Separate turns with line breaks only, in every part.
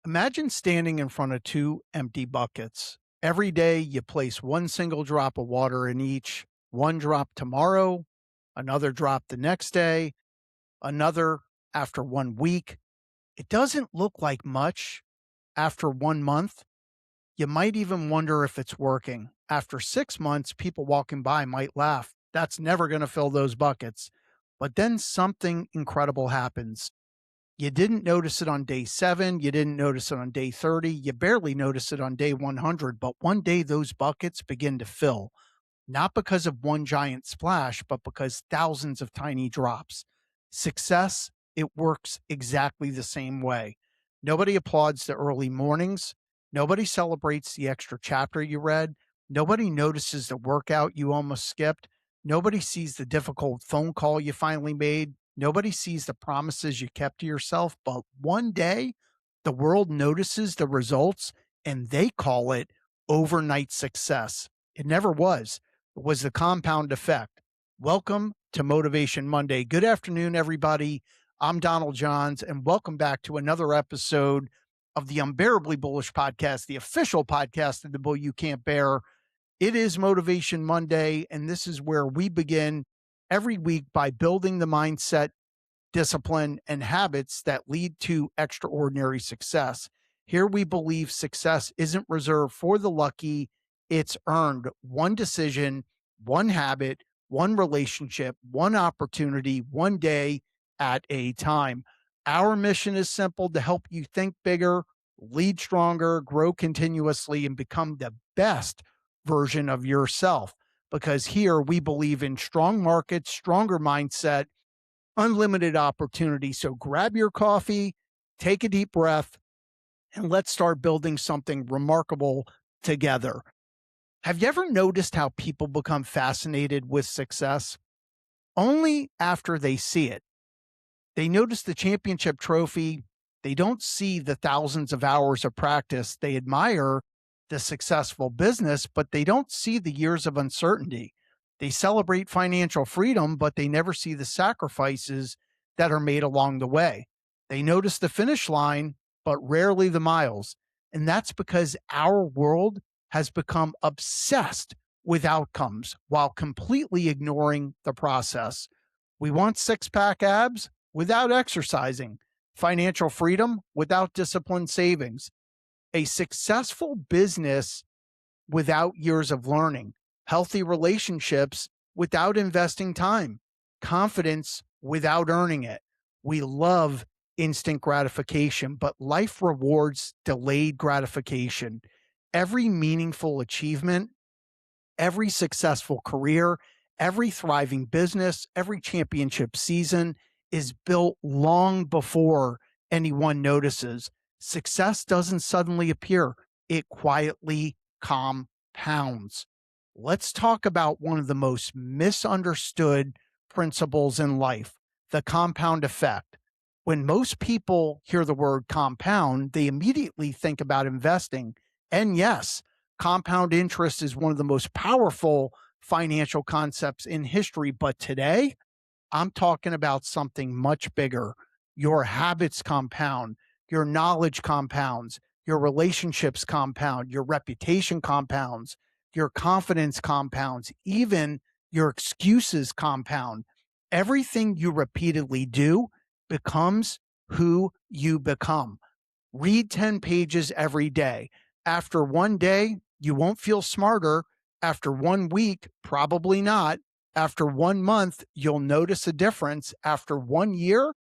Imagine standing in front of two empty buckets. Every day you place one single drop of water in each, one drop tomorrow, another drop the next day, another after 1 week. It doesn't look like much after 1 month. You might even wonder if it's working. After 6 months, people walking by might laugh. That's never going to fill those buckets. But then something incredible happens. You didn't notice it on day 7. You didn't notice it on day 30. You barely notice it on day 100. But one day those buckets begin to fill, not because of one giant splash, but because thousands of tiny drops. Success, it works exactly the same way. Nobody applauds the early mornings. Nobody celebrates the extra chapter you read. Nobody notices the workout you almost skipped. Nobody sees the difficult phone call you finally made. Nobody sees the promises you kept to yourself. But one day, the world notices the results and they call it overnight success. It never was. It was the compound effect. Welcome to Motivation Monday. Good afternoon, everybody. I'm Donald Johns, and welcome back to another episode of the Unbearably Bullish Podcast, the official podcast of the Bull You Can't Bear. It is Motivation Monday, and this is where we begin every week by building the mindset, discipline, and habits that lead to extraordinary success. Here we believe success isn't reserved for the lucky, it's earned one decision, one habit, one relationship, one opportunity, one day at a time. Our mission is simple: to help you think bigger, lead stronger, grow continuously, and become the best version of yourself. Because here we believe in strong markets, stronger mindset, unlimited opportunity. So grab your coffee, take a deep breath, and let's start building something remarkable together. Have you ever noticed how people become fascinated with success? Only after they see it. They notice the championship trophy. They don't see the thousands of hours of practice. They admire the successful business, but they don't see the years of uncertainty. They celebrate financial freedom, but they never see the sacrifices that are made along the way. They notice the finish line, but rarely the miles. And that's because our world has become obsessed with outcomes while completely ignoring the process. We want six-pack abs without exercising, financial freedom without disciplined savings, a successful business without years of learning, healthy relationships without investing time, confidence without earning it. We love instant gratification, but life rewards delayed gratification. Every meaningful achievement, every successful career, every thriving business, every championship season is built long before anyone notices. Success doesn't suddenly appear, it quietly compounds. Let's talk about one of the most misunderstood principles in life: the compound effect. When most people hear the word compound, they immediately think about investing. And yes, compound interest is one of the most powerful financial concepts in history. But today, I'm talking about something much bigger. Your habits compound, your knowledge compounds, your relationships compound, your reputation compounds, your confidence compounds, even your excuses compound. Everything you repeatedly do becomes who you become. Read 10 pages every day. After one day, you won't feel smarter. After 1 week, probably not. After 1 month, you'll notice a difference. After 1 year,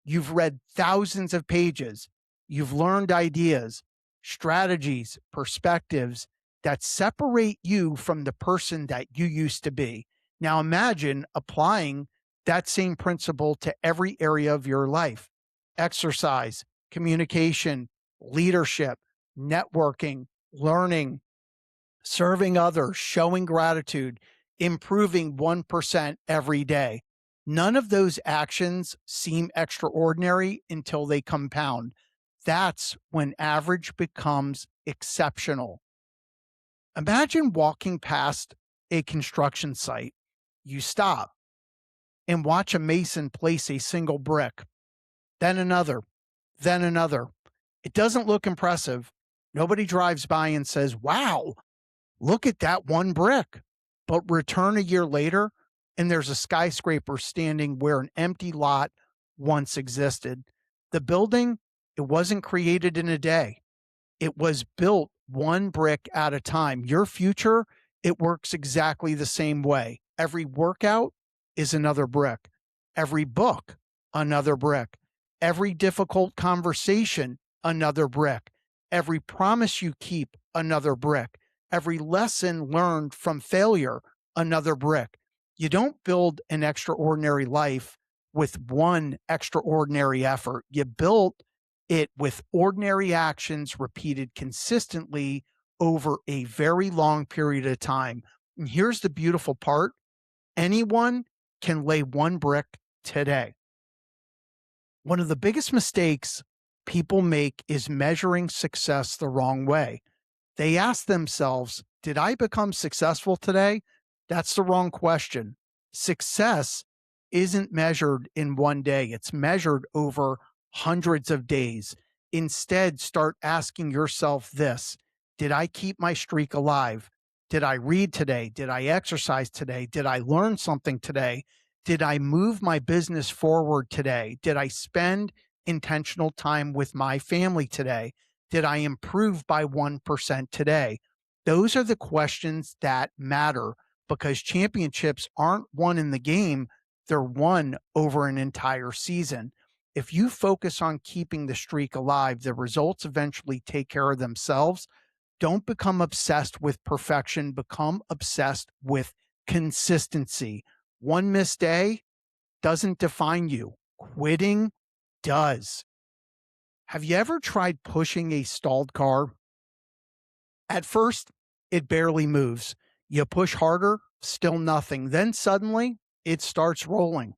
you've read thousands of pages. You've learned ideas, strategies, perspectives that separate you from the person that you used to be. Now imagine applying that same principle to every area of your life: exercise, communication, leadership, networking, learning, serving others, showing gratitude, improving 1% every day. None of those actions seem extraordinary until they compound. That's when average becomes exceptional. Imagine walking past a construction site. You stop and watch a mason place a single brick, then another, then another. It doesn't look impressive. Nobody drives by and says, wow, look at that one brick. But return a year later, and there's a skyscraper standing where an empty lot once existed. The building, it wasn't created in a day. It was built one brick at a time. Your future, it works exactly the same way. Every workout is another brick. Every book, another brick. Every difficult conversation, another brick. Every promise you keep, another brick. Every lesson learned from failure, another brick. You don't build an extraordinary life with one extraordinary effort. You build it with ordinary actions repeated consistently over a very long period of time. And here's the beautiful part: anyone can lay one brick today. One of the biggest mistakes people make is measuring success the wrong way. They ask themselves, did I become successful today? That's the wrong question. Success isn't measured in one day, it's measured over hundreds of days. Instead, start asking yourself this: did I keep my streak alive? Did I read today? Did I exercise today? Did I learn something today? Did I move my business forward today? Did I spend intentional time with my family today? Did I improve by 1% today? Those are the questions that matter, because championships aren't won in the game, they're won over an entire season. If you focus on keeping the streak alive, the results eventually take care of themselves. Don't become obsessed with perfection, become obsessed with consistency. One missed day doesn't define you, quitting does. Have you ever tried pushing a stalled car? At first, it barely moves. You push harder, still nothing. Then suddenly, it starts rolling.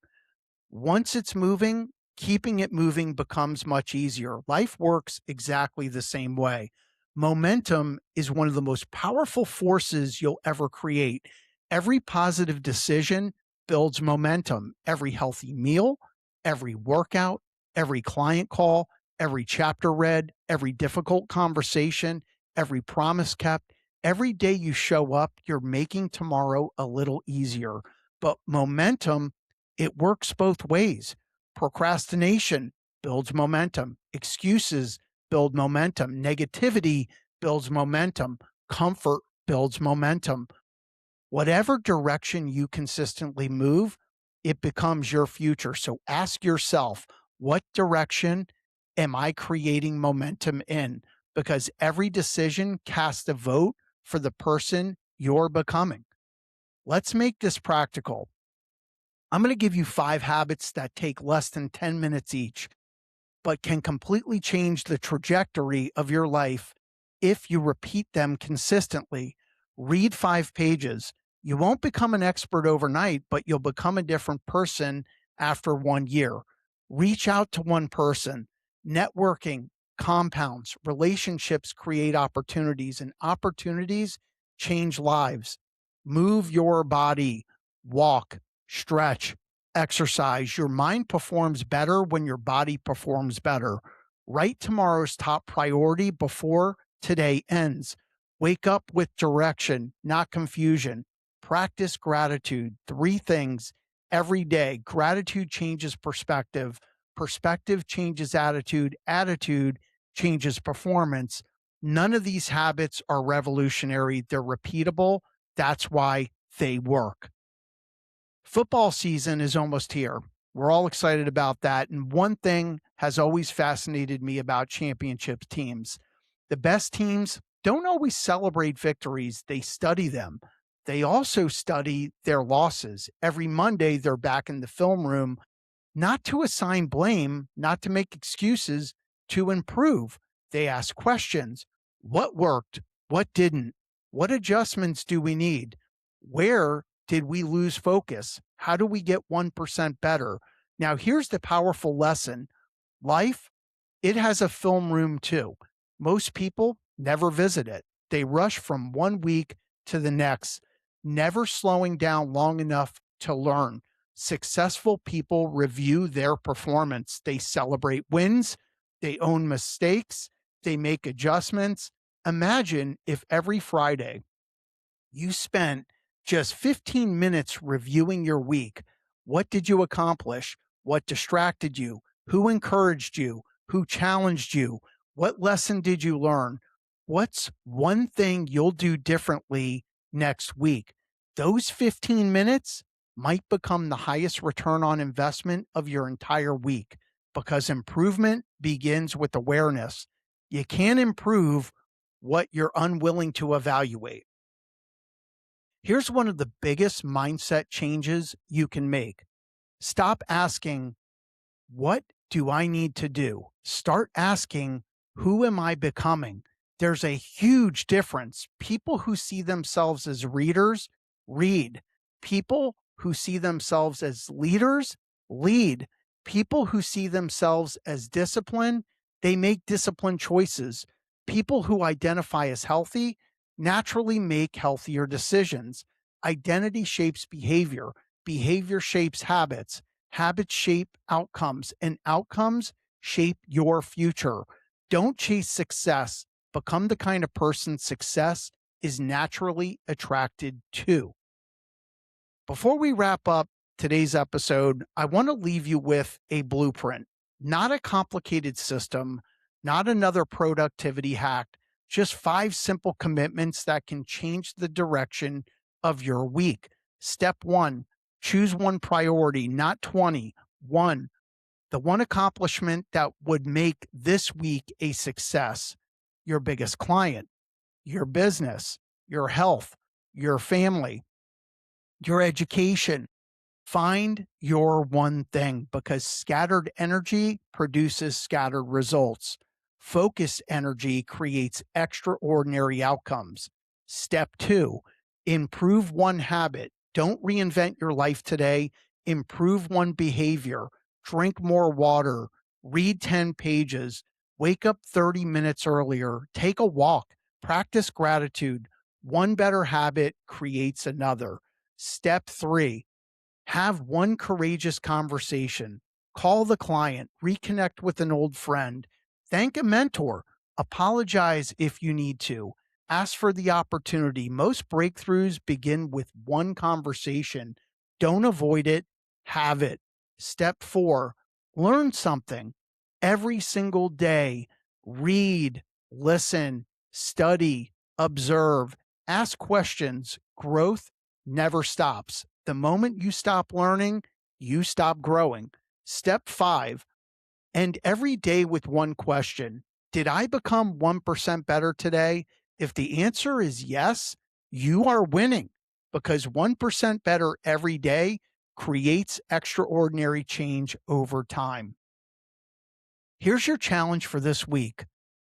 Once it's moving, keeping it moving becomes much easier. Life works exactly the same way. Momentum is one of the most powerful forces you'll ever create. Every positive decision builds momentum. Every healthy meal, every workout, every client call, every chapter read, every difficult conversation, every promise kept. Every day you show up, you're making tomorrow a little easier. But momentum, it works both ways. Procrastination builds momentum. Excuses build momentum. Negativity builds momentum. Comfort builds momentum. Whatever direction you consistently move, it becomes your future. So ask yourself, what direction am I creating momentum in? Because every decision casts a vote for the person you're becoming. Let's make this practical. I'm going to give you 5 habits that take less than 10 minutes each, but can completely change the trajectory of your life if you repeat them consistently. Read 5 pages. You won't become an expert overnight, but you'll become a different person after 1 year. Reach out to one person. Networking compounds. Relationships create opportunities, and opportunities change lives. Move your body. Walk, stretch, exercise. Your mind performs better when your body performs better. Write tomorrow's top priority before today ends. Wake up with direction, not confusion. Practice gratitude. 3 things every day. Gratitude changes perspective. Perspective changes attitude. Attitude changes performance. None of these habits are revolutionary. They're repeatable. That's why they work. Football season is almost here. We're all excited about that. And one thing has always fascinated me about championship teams: the best teams don't always celebrate victories, they study them. They also study their losses. Every Monday, they're back in the film room, not to assign blame, not to make excuses, to improve. They ask questions. What worked? What didn't? What adjustments do we need? Where did we lose focus? How do we get 1% better? Now, here's the powerful lesson: life, it has a film room too. Most people never visit it. They rush from one week to the next, never slowing down long enough to learn. Successful people review their performance. They celebrate wins, They own mistakes. They make adjustments. Imagine if every Friday you spent just 15 minutes reviewing your week. What did you accomplish? What distracted you? Who encouraged you? Who challenged you? What lesson did you learn? What's one thing you'll do differently next week? Those 15 minutes might become the highest return on investment of your entire week because improvement begins with awareness. You can't improve what you're unwilling to evaluate. Here's one of the biggest mindset changes you can make. Stop asking, what do I need to do? Start asking, who am I becoming? There's a huge difference. People who see themselves as readers read. People who see themselves as leaders lead. People who see themselves as disciplined, they make disciplined choices. People who identify as healthy naturally make healthier decisions. Identity shapes behavior. Behavior shapes habits. Habits shape outcomes, and outcomes shape your future. Don't chase success. Become the kind of person success is naturally attracted to. Before we wrap up today's episode, I want to leave you with a blueprint, not a complicated system, not another productivity hack, just 5 simple commitments that can change the direction of your week. Step 1, choose one priority, not 20. One, the one accomplishment that would make this week a success. Your biggest client, your business, your health, your family, your education. Find your one thing because scattered energy produces scattered results. Focused energy creates extraordinary outcomes. Step 2, improve one habit. Don't reinvent your life today. Improve one behavior. Drink more water. Read 10 pages. Wake up 30 minutes earlier. Take a walk. Practice gratitude. One better habit creates another. Step 3, have one courageous conversation. Call the client, reconnect with an old friend, thank a mentor, apologize if you need to, ask for the opportunity. Most breakthroughs begin with one conversation. Don't avoid it, have it. Step 4, learn something every single day. Read, listen, study, observe, ask questions. Growth never stops. The moment you stop learning, you stop growing. Step 5, end every day with one question. Did I become 1% better today? If the answer is yes, you are winning because 1% better every day creates extraordinary change over time. Here's your challenge for this week.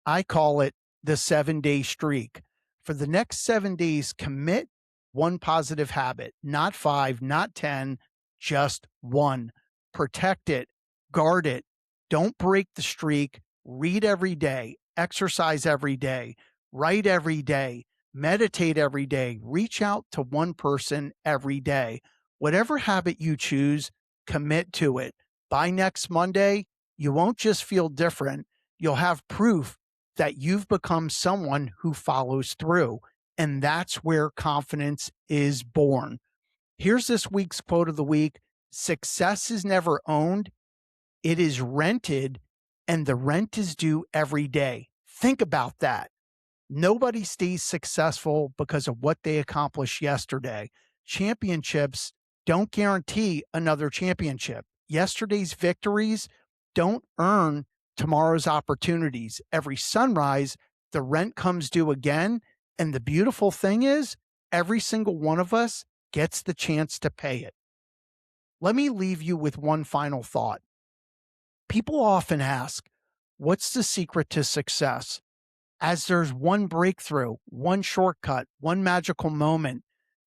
I call it the 7-day streak. For the next 7 days, commit one positive habit, not 5, not 10, just one. Protect it, guard it. Don't break the streak. Read every day, exercise every day, write every day, meditate every day, reach out to one person every day. Whatever habit you choose, commit to it. By next Monday, you won't just feel different, you'll have proof that you've become someone who follows through. And that's where confidence is born. Here's this week's quote of the week: success is never owned, it is rented, and the rent is due every day. Think about that. Nobody stays successful because of what they accomplished yesterday. Championships don't guarantee another championship. Yesterday's victories don't earn tomorrow's opportunities. Every sunrise, the rent comes due again. And the beautiful thing is, every single one of us gets the chance to pay it. Let me leave you with one final thought. People often ask, what's the secret to success? As there's one breakthrough, one shortcut, one magical moment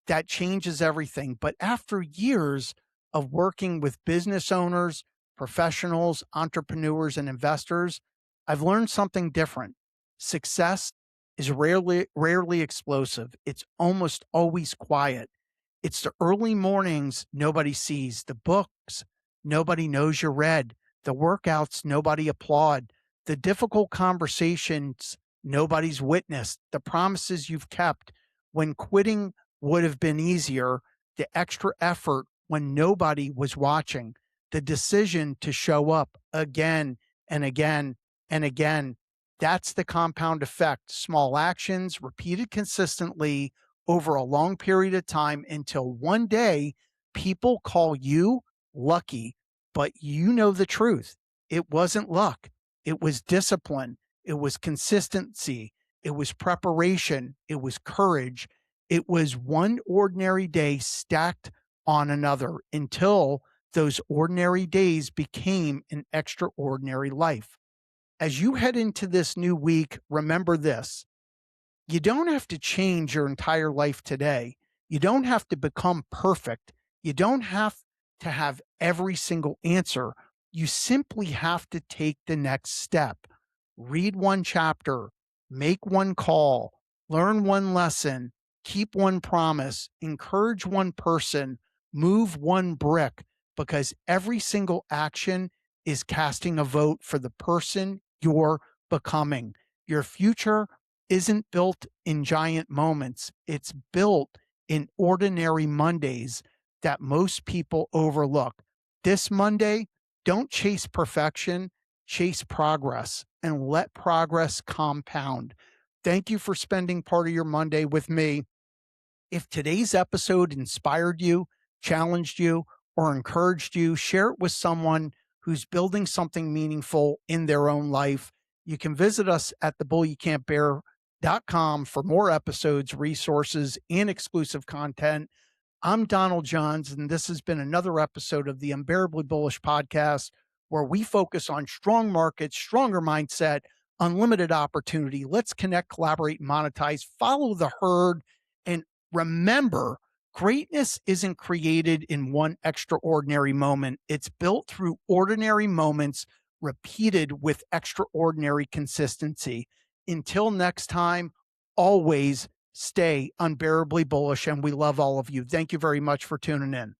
that changes everything. But after years of working with business owners, professionals, entrepreneurs, and investors, I've learned something different. Success is rarely explosive. It's almost always quiet. It's the early mornings nobody sees, the books nobody knows you read, the workouts nobody applaud, the difficult conversations nobody's witnessed, the promises you've kept when quitting would have been easier, the extra effort when nobody was watching, the decision to show up again and again and again. That's the compound effect. Small actions repeated consistently over a long period of time until one day people call you lucky, but you know the truth. It wasn't luck. It was discipline. It was consistency. It was preparation. It was courage. It was one ordinary day stacked on another until those ordinary days became an extraordinary life. As you head into this new week, remember this: you don't have to change your entire life today. You don't have to become perfect. You don't have to have every single answer. You simply have to take the next step. Read one chapter, make one call, learn one lesson, keep one promise, encourage one person, move one brick, because every single action is casting a vote for the person you're becoming. Your future isn't built in giant moments. It's built in ordinary Mondays that most people overlook. This Monday, don't chase perfection, chase progress, and let progress compound. Thank you for spending part of your Monday with me. If today's episode inspired you, challenged you, or encouraged you, share it with someone who's building something meaningful in their own life. You can visit us at thebullyoucan'tbear.com for more episodes, resources, and exclusive content. I'm Donald Johns, and this has been another episode of the Unbearably Bullish Podcast, where we focus on strong markets, stronger mindset, unlimited opportunity. Let's connect, collaborate, and monetize. Follow the herd, and remember, greatness isn't created in one extraordinary moment. It's built through ordinary moments repeated with extraordinary consistency. Until next time, always stay unbearably bullish, and we love all of you. Thank you very much for tuning in.